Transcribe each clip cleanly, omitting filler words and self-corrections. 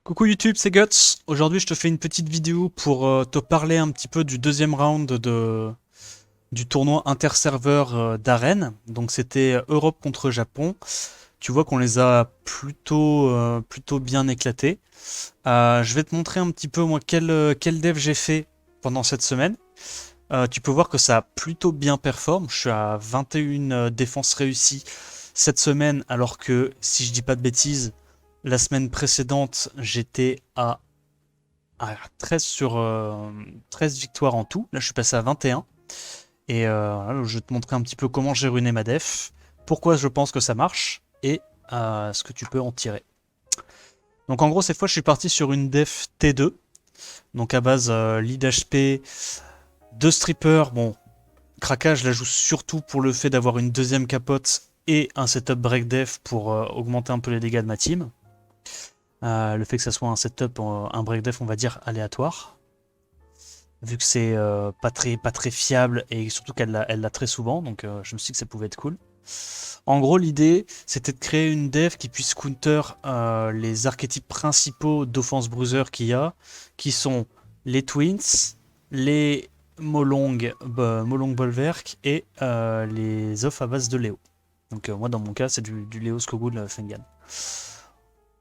Coucou YouTube, c'est Guts. Aujourd'hui, je te fais une petite vidéo pour te parler un petit peu du deuxième round du tournoi interserveur d'Arène. Donc, c'était Europe contre Japon. Tu vois qu'on les a plutôt bien éclatés. Je vais te montrer un petit peu, moi, quel dev j'ai fait pendant cette semaine. Tu peux voir que ça a plutôt bien performé. Je suis à 21 défenses réussies cette semaine, alors que, si je dis pas de bêtises, la semaine précédente, j'étais à 13 sur 13 victoires en tout. Là, je suis passé à 21. Et voilà, je vais te montrer un petit peu comment j'ai ruiné ma def, pourquoi je pense que ça marche et ce que tu peux en tirer. Donc en gros, cette fois, je suis parti sur une def T2. Donc à base lead HP, 2 strippers. Bon, Kraka, je la joue surtout pour le fait d'avoir une deuxième capote et un setup break def pour augmenter un peu les dégâts de ma team. Le fait que ça soit un setup, un break def, on va dire, aléatoire. Vu que c'est pas très fiable et surtout qu'elle l'a très souvent, donc je me suis dit que ça pouvait être cool. En gros, l'idée, c'était de créer une dev qui puisse counter les archétypes principaux d'offense bruiser qu'il y a, qui sont les Twins, les Molong Bolverk et les offs à base de Léo. Donc moi, dans mon cas, c'est du Léo Skogul Fengan.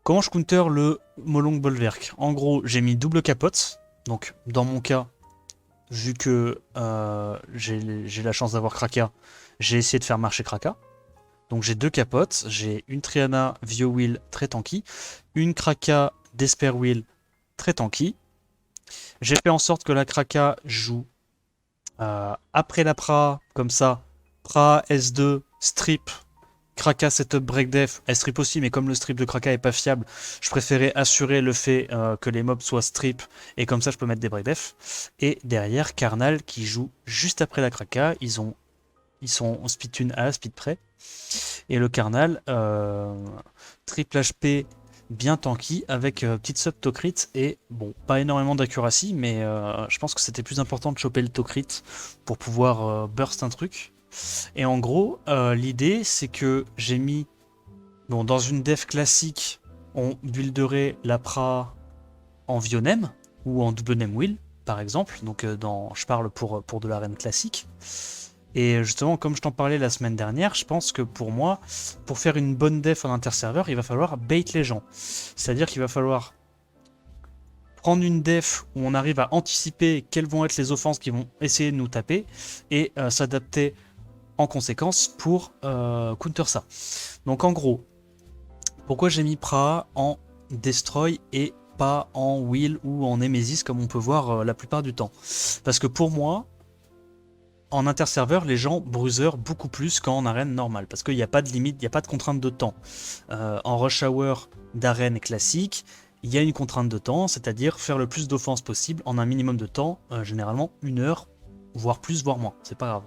Comment je counter le Molong Bolverk? En gros, j'ai mis double capote. Donc, dans mon cas, vu que j'ai la chance d'avoir Kraka, j'ai essayé de faire marcher Kraka. Donc, j'ai deux capotes. J'ai une Triana Vio Wheel très tanky, une Kraka Despair Wheel très tanky. J'ai fait en sorte que la Kraka joue après la Pra, comme ça. Pra, S2, Strip, Kraka setup break def, elle strip aussi, mais comme le strip de Kraka est pas fiable, je préférais assurer le fait que les mobs soient strip, et comme ça je peux mettre des break def. Et derrière, Karnal qui joue juste après la Kraka, ils sont speed tune à speed près. Et le Karnal, triple HP bien tanky, avec petite sub to crit, et bon, pas énormément d'accuracy, mais je pense que c'était plus important de choper le to crit pour pouvoir burst un truc. Et en gros, l'idée, c'est que j'ai mis... Bon, dans une def classique, on builderait l'Apra en Vionem, ou en double name wheel, par exemple. Donc, je parle pour de l'arène classique. Et justement, comme je t'en parlais la semaine dernière, je pense que pour moi, pour faire une bonne def en interserveur, il va falloir bait les gens. C'est-à-dire qu'il va falloir prendre une def où on arrive à anticiper quelles vont être les offenses qui vont essayer de nous taper, et s'adapter en conséquence pour counter ça. Donc en gros, pourquoi j'ai mis Pra en Destroy et pas en Wheel ou en Nemesis comme on peut voir la plupart du temps? Parce que pour moi, en interserveur, les gens bruiser beaucoup plus qu'en arène normale, parce qu'il n'y a pas de limite, il n'y a pas de contrainte de temps. En rush hour d'arène classique, il y a une contrainte de temps, c'est-à-dire faire le plus d'offenses possible en un minimum de temps, généralement 1 heure, voire plus, voire moins, c'est pas grave.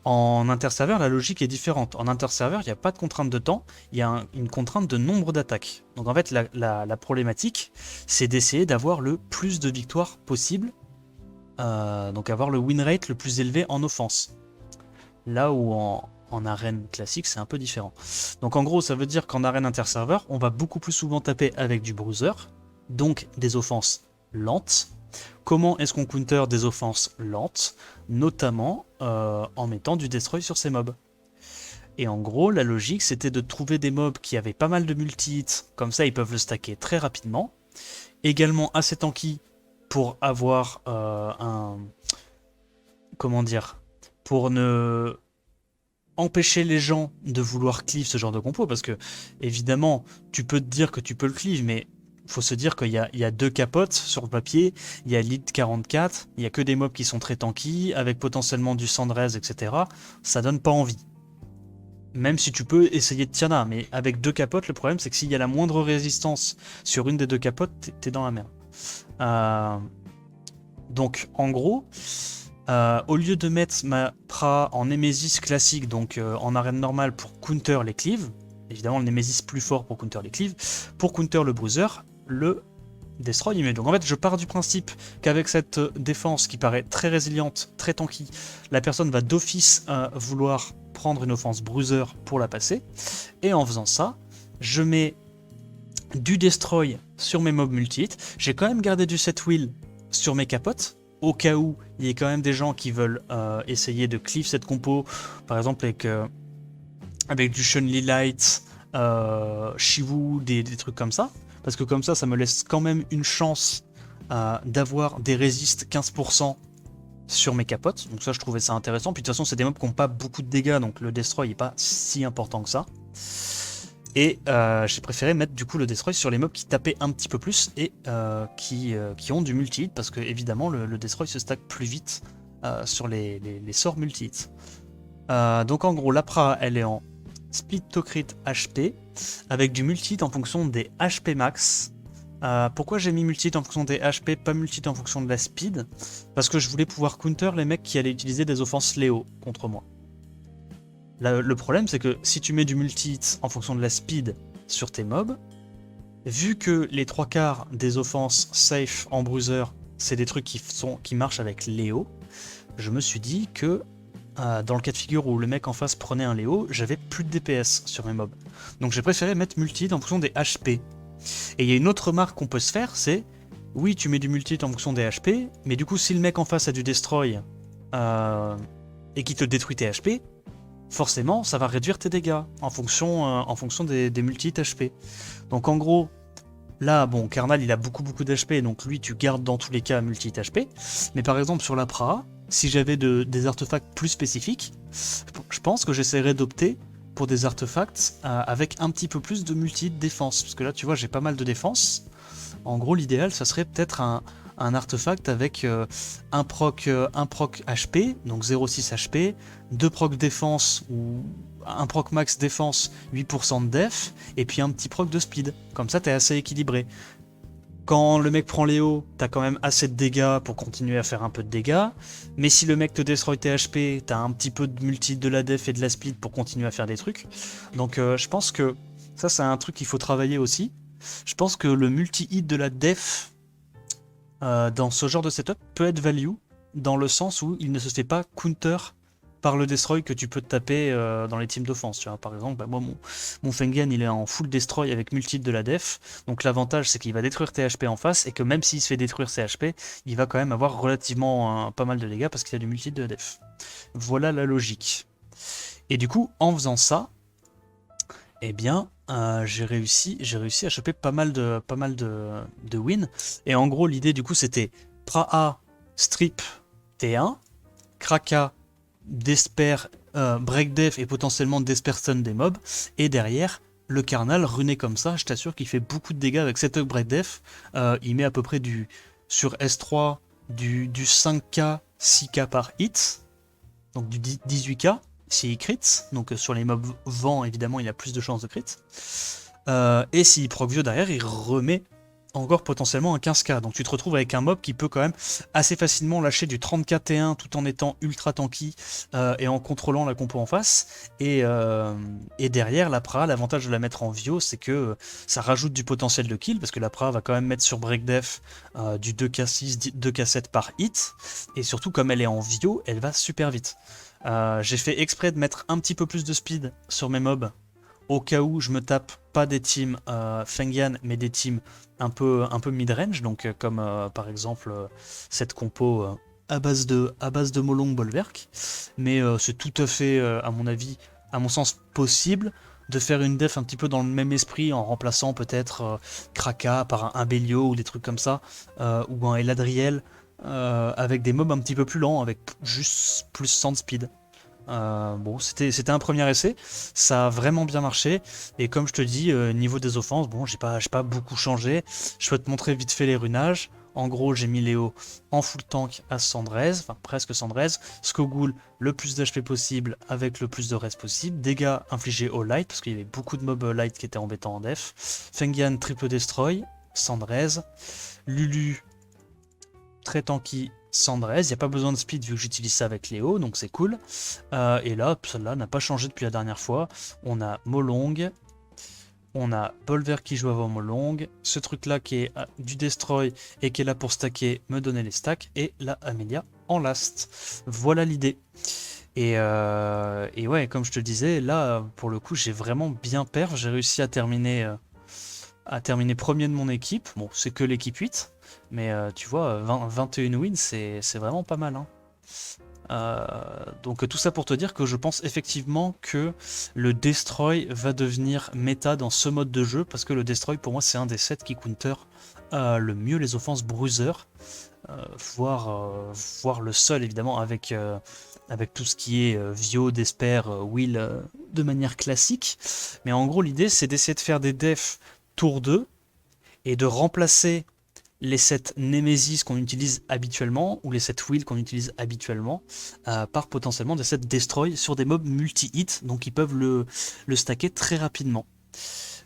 En interserveur, la logique est différente. En interserveur, il n'y a pas de contrainte de temps, il y a une contrainte de nombre d'attaques. Donc en fait, la problématique, c'est d'essayer d'avoir le plus de victoires possible, donc avoir le win rate le plus élevé en offense. Là où en arène classique, c'est un peu différent. Donc en gros, ça veut dire qu'en arène interserveur, on va beaucoup plus souvent taper avec du bruiser, donc des offenses lentes. Comment est-ce qu'on counter des offenses lentes? Notamment en mettant du destroy sur ces mobs. Et en gros, la logique, c'était de trouver des mobs qui avaient pas mal de multi-hits, comme ça ils peuvent le stacker très rapidement. Également assez tanky pour avoir comment dire, pour ne empêcher les gens de vouloir cleave ce genre de compo, parce que évidemment, tu peux te dire que tu peux le cleave, mais faut se dire qu'il y a deux capotes sur le papier, il y a lead 44, il y a que des mobs qui sont très tanky, avec potentiellement du Sandrez, etc. Ça donne pas envie. Même si tu peux essayer de Tiana, mais avec deux capotes, le problème c'est que s'il y a la moindre résistance sur une des deux capotes, t'es dans la merde. Donc en gros, au lieu de mettre ma Pra en Nemesis classique, donc en arène normale pour counter les cleaves, évidemment le Nemesis plus fort pour counter les cleaves, pour counter le bruiser, le Destroy il met. Donc en fait je pars du principe qu'avec cette défense qui paraît très résiliente, très tanky, la personne va d'office vouloir prendre une offense bruiser pour la passer, et en faisant ça, je mets du destroy sur mes mobs multi-hit. J'ai quand même gardé du set wheel sur mes capotes, au cas où il y ait quand même des gens qui veulent essayer de cleave cette compo, par exemple avec du Chun-Li Light, Shivu, des trucs comme ça. Parce que comme ça me laisse quand même une chance d'avoir des résistes 15% sur mes capotes. Donc ça, je trouvais ça intéressant. Puis de toute façon, c'est des mobs qui n'ont pas beaucoup de dégâts, donc le destroy n'est pas si important que ça. Et j'ai préféré mettre du coup le destroy sur les mobs qui tapaient un petit peu plus et qui ont du multi-hit, parce que évidemment le destroy se stack plus vite sur les sorts multi-hit. Donc en gros, la Pra, elle est en split to crit HP avec du multi-hit en fonction des HP max. Pourquoi j'ai mis multi-hit en fonction des HP, pas multi-hit en fonction de la speed? Parce que je voulais pouvoir counter les mecs qui allaient utiliser des offenses Léo contre moi. Le problème, c'est que si tu mets du multi-hit en fonction de la speed sur tes mobs, vu que les 3/4 des offenses safe en bruiser, c'est des trucs qui marchent avec Léo, je me suis dit que dans le cas de figure où le mec en face prenait un Léo, j'avais plus de DPS sur mes mobs. Donc j'ai préféré mettre multi-hit en fonction des HP. Et il y a une autre remarque qu'on peut se faire, c'est oui, tu mets du multi-hit en fonction des HP, mais du coup, si le mec en face a du destroy et qui te détruit tes HP, forcément, ça va réduire tes dégâts en fonction des multi-hit HP. Donc en gros, là, bon, Karnal, il a beaucoup d'HP, donc lui, tu gardes dans tous les cas multi-hit HP. Mais par exemple, sur la Pra, si j'avais des artefacts plus spécifiques, je pense que j'essaierais d'opter pour des artefacts avec un petit peu plus de multi-hit défense. Parce que là, tu vois, j'ai pas mal de défense. En gros, l'idéal, ça serait peut-être un artefact avec un proc HP, donc 0,6 HP, 2 proc défense ou un proc max défense, 8% de def, et puis un petit proc de speed. Comme ça, t'es assez équilibré. Quand le mec prend Léo, t'as quand même assez de dégâts pour continuer à faire un peu de dégâts. Mais si le mec te destroy tes HP, t'as un petit peu de multi de la def et de la speed pour continuer à faire des trucs. Donc je pense que ça, c'est un truc qu'il faut travailler aussi. Je pense que le multi-hit de la def dans ce genre de setup peut être value, dans le sens où il ne se fait pas counter par le destroy que tu peux te taper dans les teams d'offense. Tu vois, par exemple, bah, moi mon Fengan il est en full destroy avec multi de la def, donc l'avantage c'est qu'il va détruire tes HP en face et que même s'il se fait détruire ses HP, il va quand même avoir relativement pas mal de dégâts parce qu'il a du multi de la def. Voilà la logique. Et du coup, en faisant ça, eh bien, j'ai réussi à choper pas mal de wins. Et en gros, l'idée du coup c'était Praha, Strip, T1, Kraka, Desper, Break Def et potentiellement Desper Stun des mobs. Et derrière, le Karnal runé comme ça, je t'assure qu'il fait beaucoup de dégâts avec cette Break Def. Il met à peu près sur S3 du 5k, 6k par hit. Donc du 18k s'il crit. Donc sur les mobs vent, évidemment, il a plus de chances de crit. Et s'il proc vieux derrière, il remet encore potentiellement un 15k. Donc tu te retrouves avec un mob qui peut quand même assez facilement lâcher du 30k T1 tout en étant ultra tanky et en contrôlant la compo en face. Et derrière, la Pra, l'avantage de la mettre en Vio, c'est que ça rajoute du potentiel de kill, parce que la Pra va quand même mettre sur Break Def du 2k6, 2k7 par hit. Et surtout, comme elle est en Vio, elle va super vite. J'ai fait exprès de mettre un petit peu plus de speed sur mes mobs, au cas où je me tape pas des teams Fengan, mais des teams un peu mid-range, donc comme par exemple cette compo à base de Molong Bolverk. Mais c'est tout à fait, à mon avis, à mon sens, possible de faire une def un petit peu dans le même esprit en remplaçant peut-être Kraka par un Bélio ou des trucs comme ça, ou un Eladriel avec des mobs un petit peu plus lents, avec juste plus 100 de speed. Bon, c'était un premier essai, ça a vraiment bien marché, et comme je te dis, niveau des offenses, bon, j'ai pas beaucoup changé. Je peux te montrer vite fait les runages. En gros, j'ai mis Léo en full tank à 113, enfin presque 113, Skogul le plus d'HP possible avec le plus de reste possible, dégâts infligés au light, parce qu'il y avait beaucoup de mobs light qui étaient embêtants en def, Fengan triple destroy, 113, Lulu très tanky, 113, il n'y a pas besoin de speed vu que j'utilise ça avec Léo, donc c'est cool. Et là, celle-là n'a pas changé depuis la dernière fois. On a Molong, on a Bolverk qui joue avant Molong, ce truc-là qui est du Destroy et qui est là pour stacker, me donner les stacks, et la Amelia en last. Voilà l'idée. Et ouais, comme je te disais, là, pour le coup, j'ai vraiment bien perf. J'ai réussi à terminer à terminer premier de mon équipe. Bon, c'est que l'équipe 8, mais tu vois, 21 wins, c'est vraiment pas mal, hein. Donc tout ça pour te dire que je pense effectivement que le Destroy va devenir méta dans ce mode de jeu, parce que le Destroy pour moi c'est un des sets qui counter le mieux les offenses bruiser, voire le seul évidemment avec tout ce qui est Vio, Despair, Will de manière classique. Mais en gros l'idée c'est d'essayer de faire des defs tour 2 et de remplacer les sets Nemesis qu'on utilise habituellement, ou les sets Will qu'on utilise habituellement, par potentiellement des sets Destroy sur des mobs multi-hit, donc ils peuvent le stacker très rapidement.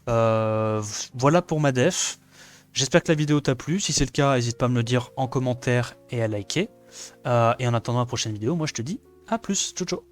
Voilà pour ma def. J'espère que la vidéo t'a plu. Si c'est le cas, n'hésite pas à me le dire en commentaire et à liker. Et en attendant la prochaine vidéo, moi je te dis à plus. Ciao ciao.